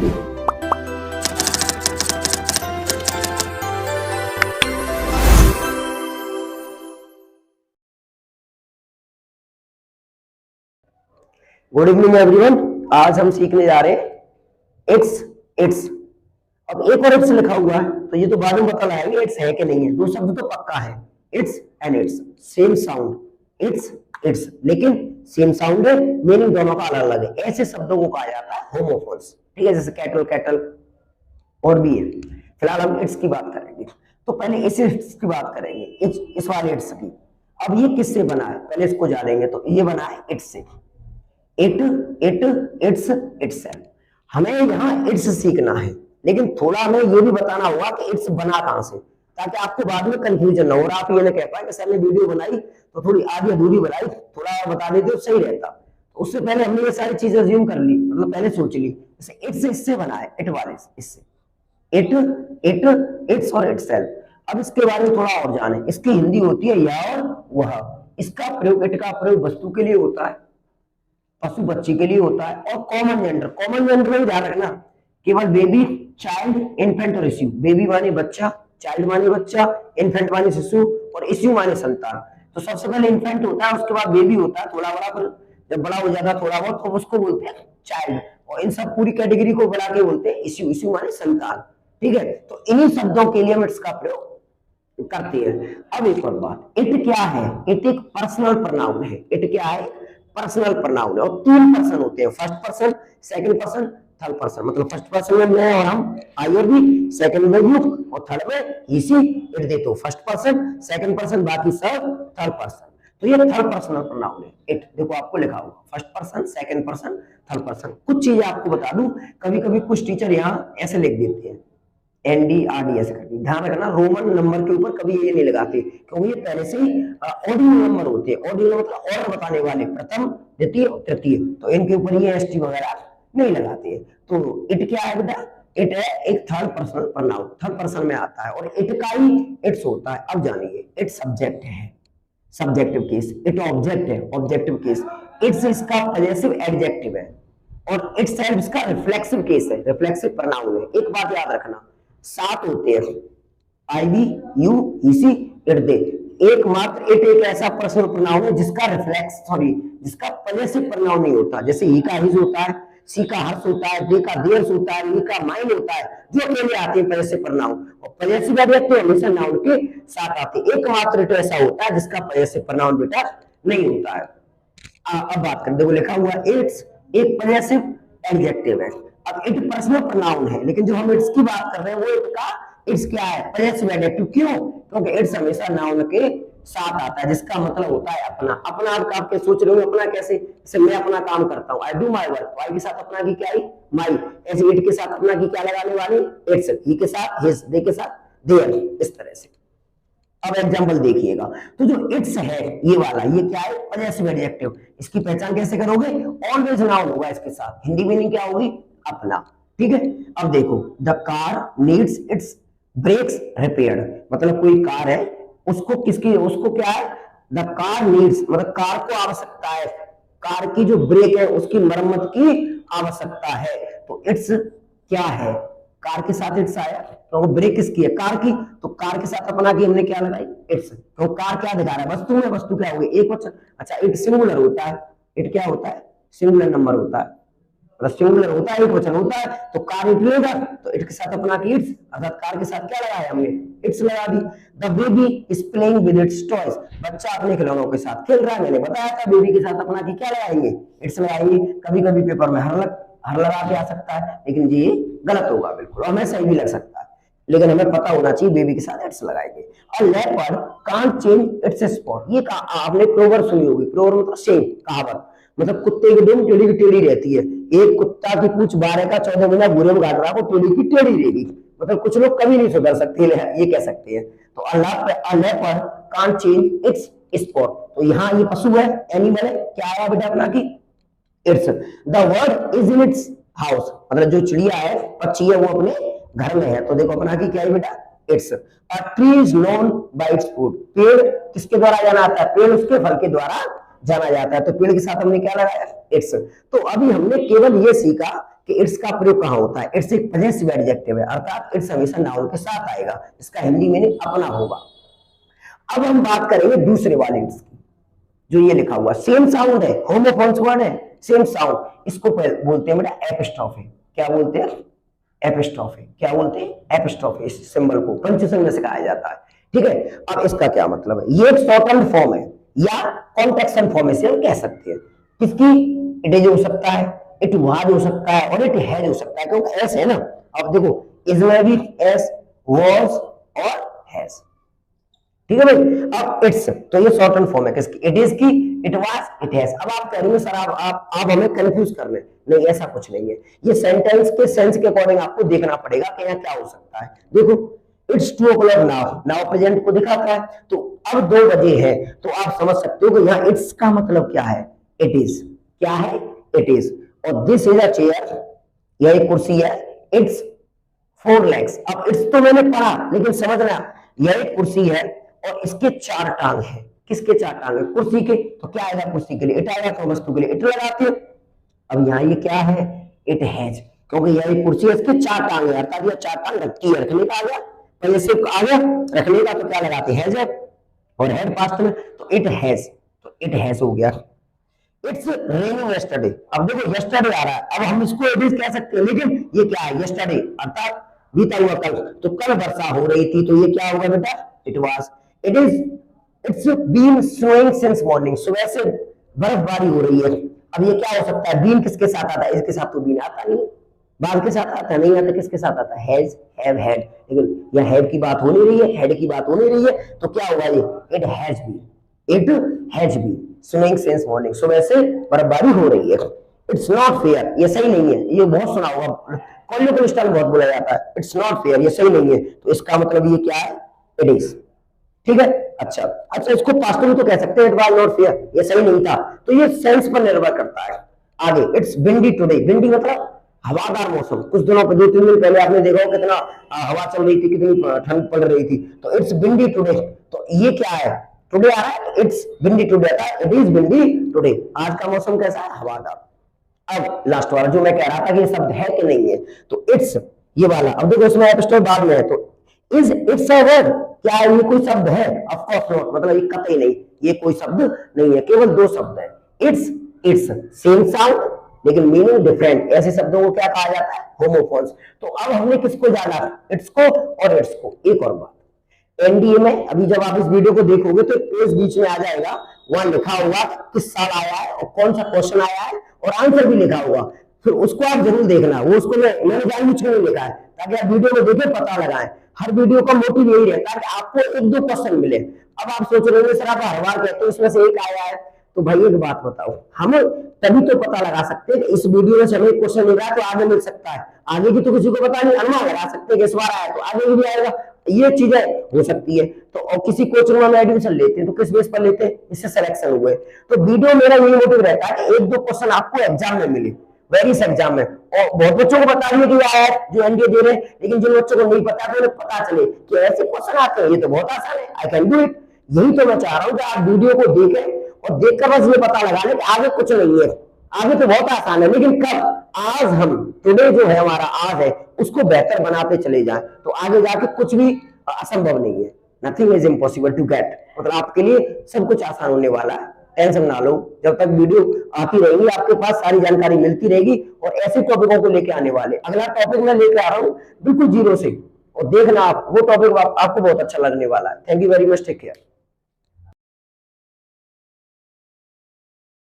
Good evening everyone. आज हम सीखने जा रहे हैं इट्स इट्स। अब एक और इट्स लिखा हुआ है तो ये तो बाद में पता लगाएंगे इट्स है कि नहीं है। दो शब्द तो पक्का है, it's and it's, same sound, it's it's, लेकिन सेम साउंड है, मीनिंग दोनों का अलग अलग है। ऐसे शब्दों को कहा जाता है होमोफोन्स, ठीक है, जैसे कैटल कैटल और भी है। फिलहाल हम इट्स की बात करेंगे। तो पहले इस इट्स की बात करेंगे, इस वाले इट्स की। अब ये किससे बना है पहले इसको जानेंगे। तो ये बना है इट्स से। It it's itself. हमें यहाँ इट्स सीखना है, लेकिन थोड़ा हमें ये भी बताना होगा कि इट्स बना कहां से, ताकि आपको बाद में कंफ्यूजन ना हो और आप ये ना कह पाए कि सर ने वीडियो बनाई तो थोड़ी आधी अधूरी बनाई, थोड़ा बता देते तो सही रहता। तो उससे पहले हमने ये सारी चीजें अज्यूम कर ली, मतलब पहले सोच ली। जैसे इट्स इससे बना है, इट वाले इससे, इट इट्स और इटसेल्फ। अब इसके बारे में थोड़ा और जाने। इसकी हिंदी होती है या और वह। इसका प्रयोग, इट का प्रयोग वस्तु के लिए होता है, पशु पक्षी के लिए होता है, और कॉमन जेंडर में ध्यान रखना, केवल बेबी, चाइल्ड, इन्फेंट और इश्यू। बेबी माने बच्चा, चाइल्ड माने बच्चा, इन्फेंट माने शिशु, और इश्यू माने संतान। तो सबसे पहले इन्फेंट होता है, उसके बाद बेबी होता है थोड़ा बड़ा, फिर जब बड़ा हो जाता है थोड़ा बहुत तो उसको बोलते हैं चाइल्ड, और इन सब पूरी कैटेगरी को बढ़ा के बोलते हैं इश्यू। इश्यू माने संतान, ठीक है। तो इन्हीं शब्दों के लिए हम इसका प्रयोग करते हैं। अब एक और बात, इट क्या है? इट एक पर्सनल प्रोनाउन है। इट क्या है? पर्सनल प्रोनाउन है, और तीन पर्सन होते हैं, first person, second person, third person. मतलब फर्स्ट पर्सन में मैं और हम, आई और वी, सेकंड में यू, और थर्ड में ही सी इट दे। तो फर्स्ट पर्सन, सेकंड पर्सन, बाकी सब थर्ड पर्सन। तो ये थर्ड पर्सनल प्रोनाउन है इट। देखो आपको लिखा हुआ first person, second person, third person. कुछ चीजें आपको बता दूं, कभी कभी कुछ टीचर यहाँ ऐसे लिख देते हैं NDRD ऐसे करके। ध्यान रखना, रोमन नंबर के ऊपर कभी ये नहीं लगाते, क्योंकि ये पहले से ही ऑर्डिनल नंबर होते हैं। ऑर्डिनल मतलब ऑर्डर बताने वाले, प्रथम, द्वितीय, तृतीय। तो इनके ऊपर ये ST वगैरह नहीं लगाते हैं। तो इट क्या है बेटा? इट है एक third personal pronoun, third person में आता है, और इट का ही इट्स होता है। अब जानिए, इट सब्जेक्ट है, सब्जेक्टिव केस। इट ऑब्जेक्ट है, ऑब्जेक्टिव केस। इट्स इसका पॉजेसिव एडजेक्टिव है, और इटसेल्फ इसका रिफ्लेक्सिव केस है, रिफ्लेक्सिव प्रोनाउन है। एक बात याद रखना, सात होते हैं, आई वी, यू, ईसी, इट दे। एकमात्र इट एक ऐसा पर्सनल प्रोनाउन है जिसका पॉजेसिव प्रोनाउन नहीं होता। जैसे ही का हिज होता है, सी का हर्ष होता है, दे का देयर्स होता है, नी का माइन होता है, जो अकेले आते हैं पॉजेसिव प्रोनाउन। और पॉजेसिव एडजेक्टिव हमेशा नाउन के साथ आते हैं। एकमात्र इट ऐसा होता है जिसका पॉजेसिव प्रोनाउन बेटा नहीं होता है। अब बात करें, देखो लिखा हुआ इट्स एक पॉजेसिव एडजेक्टिव है। अब इट पर्सनल प्रोनाउन है, लेकिन जो हम इट्स की बात कर रहे हैं वो इट का इट्स क्या है? Possessive adjective. क्यों? क्योंकि इट्स हमेशा नाउन के साथ आता है, जिसका मतलब होता है अपना। अपना आप क्या सोच रहे हो? अपना कैसे? जैसे मैं अपना काम करता हूँ, आई डू माई वर्क, आई के साथ अपना की क्या आई? माई। ऐसे इट के साथ अपना की क्या लगाने वाली? इट्स। ही के साथ हिज, दे के साथ देयर, इस तरह से। अब एग्जांपल देखिएगा, तो जो इट्स है ये वाला, ये क्या है? Possessive adjective. इसकी पहचान कैसे करोगे? ऑलवेज नाउन होगा इसके साथ। हिंदी मीनिंग क्या होगी? अपना, ठीक है। अब देखो, the car needs its brakes repaired. मतलब कोई कार है, उसको क्या है? द कार नीड्स, मतलब कार को आवश्यकता है, कार की जो ब्रेक है उसकी मरम्मत की आवश्यकता है। तो इट्स क्या है? कार के साथ इट्स आया, तो ब्रेक किसकी है? कार की। तो कार के साथ अपना की हमने क्या लगाई? इट्स। तो कार क्या दिखा रहा है? वस्तु में। वस्तु क्या होगी? एक वचन। अच्छा, इट सिंगुलर होता है। इट क्या होता है? सिंगुलर नंबर होता है, सिंगुलर होता है, एक वचन होता है। तो कार इट लेगा, तो इट के साथ अपना की इट्स, अर्थात कार के साथ क्या लगाया हमने? इट्स लगा दी। The baby is playing with its toys. बच्चा अपने खिलौनों के साथ खेल रहा है। मैंने बताया था बेबी के साथ अपना की क्या लगाएंगे? इट्स लगाएंगे। कभी कभी पेपर में हर लगा के आ सकता है, लेकिन ये गलत होगा बिल्कुल, और मैं सही भी लग सकता है, लेकिन हमें पता होना चाहिए बेबी के साथ इट्स लगाएंगे। और leopard can't change it's spot. ये आपने प्रोवर्ब सुनी होगी। प्रोवर्ब मतलब सेम, कहावत। मतलब कुत्ते की दुम टेढ़ी की टेढ़ी रहती है। एक कुत्ता की पूंछ 12 का 14 महीना बुरे में काट रहा है, टेढ़ी की टेढ़ी रहेगी। मतलब कुछ लोग कभी नहीं सुधर सकते, ये कह सकते हैं। तो अ leopard can't change it's spot. तो यहाँ ये पशु है, एनिमल है, क्या आया बेटा अपना की? It's. The bird is in its house. मतलब जो चिड़िया है, पक्षी है, वो अपने घर में है। तो देखो अपना की क्या है बेटा? It's. A tree is known by it's fruit. पेड़ किसके द्वारा जाना आता है? पेड़ उसके फल के द्वारा जाना जाता है। तो पेड़ के साथ हमने क्या लगाया? इट्स। तो अभी हमने केवल ये सीखा कि इट्स का प्रयोग कहाँ होता है। इट्स एक पजेसिव एडजेक्टिव है, अर्थात इट्स हमेशा नाउन के साथ आएगा, इसका हिंदी मीनिंग अपना होगा। अब हम बात करेंगे दूसरे वाले इट्स की, जो ये लिखा हुआ सेम साउंड है, होमोफोन्स वर्ड है, सेम साउंड, इसको बोलते हैं बेटा एपिस्ट्रॉफी। क्या बोलते हैं? एपिस्ट्रॉफी। क्या बोलते हैं? एपिस्ट्रॉफी। इस सिंबल को पंचुएशन में सिखाया जाता है, ठीक है। अब इसका क्या मतलब है? ये एक शॉर्टहैंड फॉर्म है या कॉन्टेक्शन फॉर्मेशन हम कह सकते हैं। किसकी? इट इज हो सकता है, इट वाज हो सकता है और इट हैज हो सकता है, क्योंकि एस है ना। अब देखो इज में भी एस, वाज और हैज, ठीक है भाई। अब इट्स तो ये शॉर्टहैंड फॉर्म है किसकी? इट इज की, इट वाज, इट हैज। अब आप कह रहे हो सर आप हमें कंफ्यूज कर रहे हैं, नहीं ऐसा कुछ नहीं है। ये सेंटेंस के सेंस के अकॉर्डिंग आपको देखना पड़ेगा कि यहाँ क्या हो सकता है। देखो it's 2 o'clock now, now present को दिखाता है, तो अब 2 बजे है, तो आप समझ सकते हो कि यहाँ इट्स का मतलब क्या है? It is. क्या है? It is. और दिस इज अ चेयर, यह एक कुर्सी है, इट्स 4 legs। अब इट्स तो मैंने पढ़ा, लेकिन समझना यह एक कुर्सी है और इसके 4 टांग है। किसके 4 टांग है? कुर्सी के। तो क्या आएगा कुर्सी के लिए? इट आएगा, तो वस्तु के लिए इट लगाते हैं। अब यहाँ ये क्या है? इट हैज, क्योंकि यह एक कुर्सी है, इसके 4 टांग है, अर्थात यह 4 टांग रखती है, रखने का आ गया, पहले से आ गया रखने का, तो क्या लगाते हैं? हैज है, और हैड पास्ट में, तो इट हैज, तो इट हैज हो गया। It's raining yesterday. अब देखो यस्टरडे आ रहा है, अब हम इसको इट इज कह सकते हैं, लेकिन ये क्या है? यस्टरडे, अर्थात बीता हुआ कल, तो कल वर्षा हो रही थी, तो ये क्या होगा बेटा? It was. It is, it's been snowing since morning, सुबह से बर्फबारी हो रही है। अब ये क्या हो सकता है? बीन किसके साथ आता है? इसके साथ तो बीन आता नहीं, बाद के साथ आता नहीं आता, किसके साथ आता है? Has, have, had. लेकिन यह हैव की बात हो नहीं रही है, हैड की बात हो नहीं रही है, तो क्या होगा ये? It has been, it has been snowing since morning, सुबह से बर्फबारी हो रही है। इट्स नॉट फेयर, ये सही नहीं है, ये बहुत सुना होगा, कॉलेज स्टाइल बहुत बोला जाता है, इट्स नॉट फेयर, ये सही नहीं है, तो इसका मतलब ये क्या है? इट इज, ठीक है। अच्छा अच्छा, इसको पास्ट में तो कह सकते हैं, इट वाज नॉट फेयर, ये सही नहीं था, तो ये सेंस पर निर्भर करता है। आगे, इट्स विंडी टुडे, विंडी मतलब हवादार मौसम। कुछ दिनों 2-3 दिन पहले आपने देखा हो कितना हवा चल रही थी, कितनी ठंड पड़ रही थी, तो इट्स विंडी टुडे, तो ये क्या है? टुडे आ रहा है, इट्स विंडी टुडे आता है, इट इज विंडी टुडे, आज का मौसम कैसा है? हवादार। अब लास्ट वाला जो मैं कह रहा था कि ये शब्द है कि नहीं है, तो इट्स ये वाला, अब देखो इसमें एपिस्टोल बाद में है, तो इज इट्स अ वर्ड, क्या ये कोई शब्द है? ऑफ कोर्स नॉट, मतलब ये कतई नहीं, ये कोई शब्द नहीं है, केवल 2 शब्द है। इट्स, इट्स सेम साउंड लेकिन मीनिंग डिफरेंट, ऐसे शब्दों को क्या कहा जाता है? होमोफोन्स। तो अब हमने किसको जाना? इट्स को और इट्स को। एक और बात, एनडीए में अभी जब आप इस वीडियो को देखोगे तो पेज बीच में आ जाएगा, वहां लिखा होगा किस साल आया है और कौन सा क्वेश्चन आया है, और आंसर भी लिखा होगा, फिर उसको आप जरूर देखना। वो उसको मैंने जानबूझ के नहीं लिखा है, ताकि आप वीडियो में देखें, पता लगाएं। हर वीडियो का मोटिव यही रहता है कि आपको 1-2 क्वेश्चन मिले। अब आप सोच रहे हो सर आप हर बार कहते हो इसमें से एक आया है, तो भाई एक बात बताओ, हम तभी तो पता लगा सकते हैं कि इस वीडियो में से हमें क्वेश्चन मिल रहा है तो आगे मिल सकता है, आगे की तो किसी को पता नहीं, अनुमान लगा सकते हैं कि इस बार आया तो आगे भी आएगा, ये चीजें हो सकती है। तो और किसी कोचिंग में एडमिशन लेते हैं तो किस बेस पर लेते हैं? इससे सिलेक्शन हुए। तो वीडियो मेरा यही मोटिव रहता है कि 1-2 क्वेश्चन आपको एग्जाम में मिले, वेरियस एग्जाम में। और बहुत बच्चों को बता दिए कि आया है जो एनडीए दे रहे हैं, लेकिन जिन बच्चों को नहीं पता तो उन्हें पता चले कि ऐसे क्वेश्चन आते हैं, ये तो बहुत आसान है, आई कैन डू इट। यही तो मैं चाह रहा हूँ कि आप वीडियो को देखें और देखकर बस ये पता लगा लें कि आगे कुछ नहीं है, आगे तो बहुत आसान है, लेकिन कब? आज हम टुडे जो है हमारा आज है उसको बेहतर बनाते चले जाएं, तो आगे जाके कुछ भी असंभव नहीं है। Nothing is impossible to get, मतलब आपके लिए सब कुछ आसान होने वाला है, टेंशन ना लो। जब तक वीडियो आती रहेगी आपके पास सारी जानकारी मिलती रहेगी, और ऐसे टॉपिकों को लेके आने वाले। अगला टॉपिक मैं लेके आ रहा हूँ बिल्कुल जीरो से, और देखना आप वो टॉपिक आपको बहुत अच्छा लगने वाला है। Thank you very much, take care.